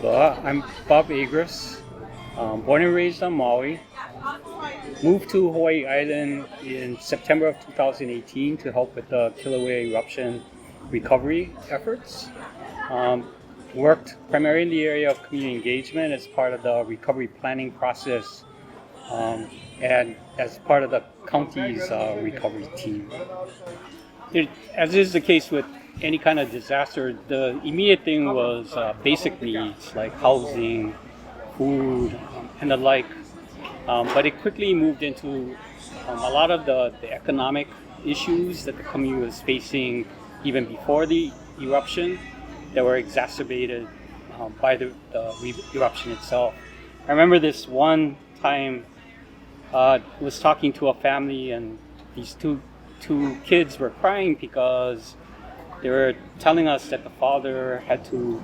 I'm Bob Agris, born and raised on Maui. Moved to Hawaii Island in September of 2018 to help with the Kilauea eruption recovery efforts. Worked primarily in the area of community engagement as part of the recovery planning process and as part of the county's recovery team. As is the case with any kind of disaster, the immediate thing was basic needs like housing, food, and the like. But it quickly moved into a lot of the economic issues that the community was facing even before the eruption that were exacerbated by the eruption itself. I remember this one time I was talking to a family, and these two kids were crying because they were telling us that the father had to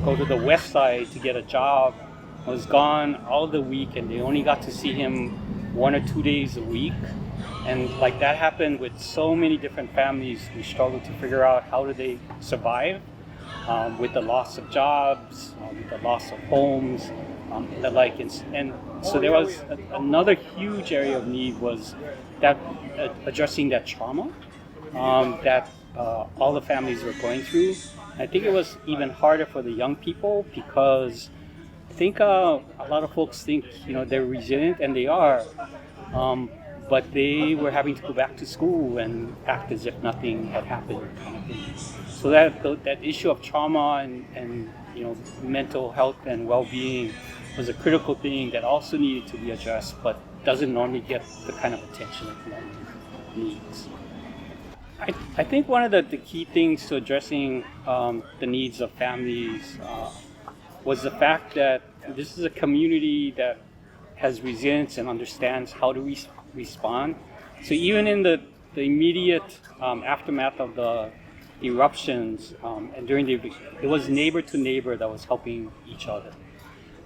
go to the west side to get a job, was gone all the week, and they only got to see him 1 or 2 days a week. And like that happened with so many different families who struggled to figure out how do they survive with the loss of jobs, with the loss of homes, and the like. And so there was another huge area of need was that addressing that trauma that all the families were going through. I think it was even harder for the young people because I think a lot of folks think they're resilient, and they are, but they were having to go back to school and act as if nothing had happened, kind of thing. So that issue of trauma and mental health and well-being was a critical thing that also needed to be addressed, but doesn't normally get the kind of attention it normally needs. I think one of the key things to addressing the needs of families was the fact that this is a community that has resilience and understands how to respond. So even in the immediate aftermath of the eruptions and during it was neighbor to neighbor that was helping each other.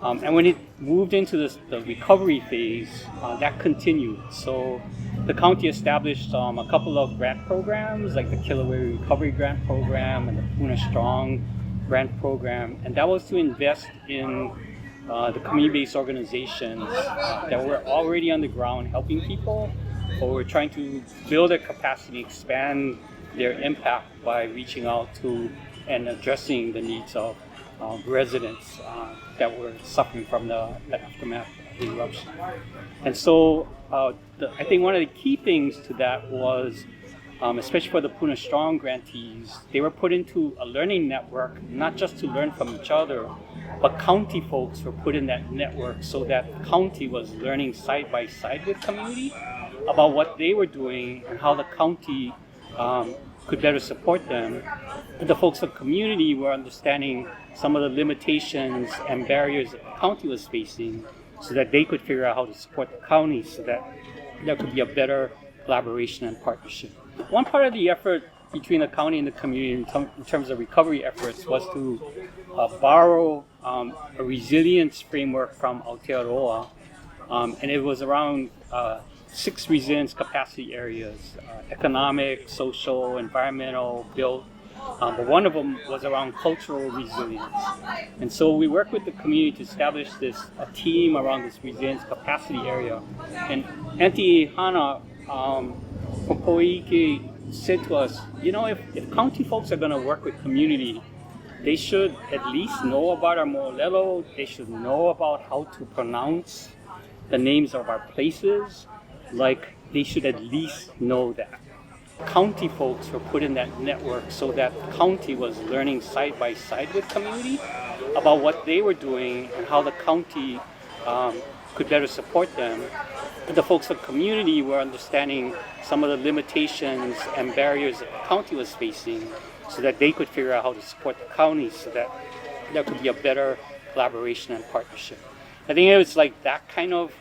And when it moved into the recovery phase, that continued. So the county established a couple of grant programs, like the Kilauea Recovery Grant Program and the Puna Strong Grant Program, and that was to invest in the community-based organizations that were already on the ground helping people, or were trying to build their capacity, expand their impact by reaching out to and addressing the needs of residents that were suffering from the aftermath of the eruption. And so I think one of the key things to that was, especially for the Puna Strong grantees, they were put into a learning network, not just to learn from each other, but county folks were put in that network so that county was learning side by side with community about what they were doing and how the county could better support them. The folks of community were understanding some of the limitations and barriers that the county was facing so that they could figure out how to support the county so that there could be a better collaboration and partnership. One part of the effort between the county and the community in terms of recovery efforts was to borrow a resilience framework from Aotearoa, and it was around 6 resilience capacity areas: economic, social, environmental, built. But one of them was around cultural resilience. And so we worked with the community to establish a team around this resilience capacity area. And Auntie Hana from Poike said to us, if county folks are going to work with community, they should at least know about our mo'olelo, they should know about how to pronounce the names of our places, like they should at least know that. County folks were put in that network so that the county was learning side by side with community about what they were doing and how the county could better support them. The folks of community were understanding some of the limitations and barriers that the county was facing so that they could figure out how to support the county so that there could be a better collaboration and partnership. I think it was like that kind of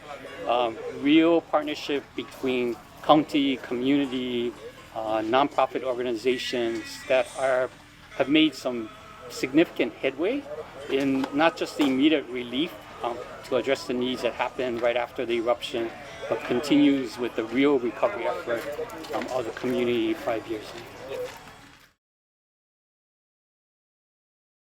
real partnership between county, community, nonprofit organizations that have made some significant headway in not just the immediate relief to address the needs that happened right after the eruption, but continues with the real recovery effort of the community 5 years later.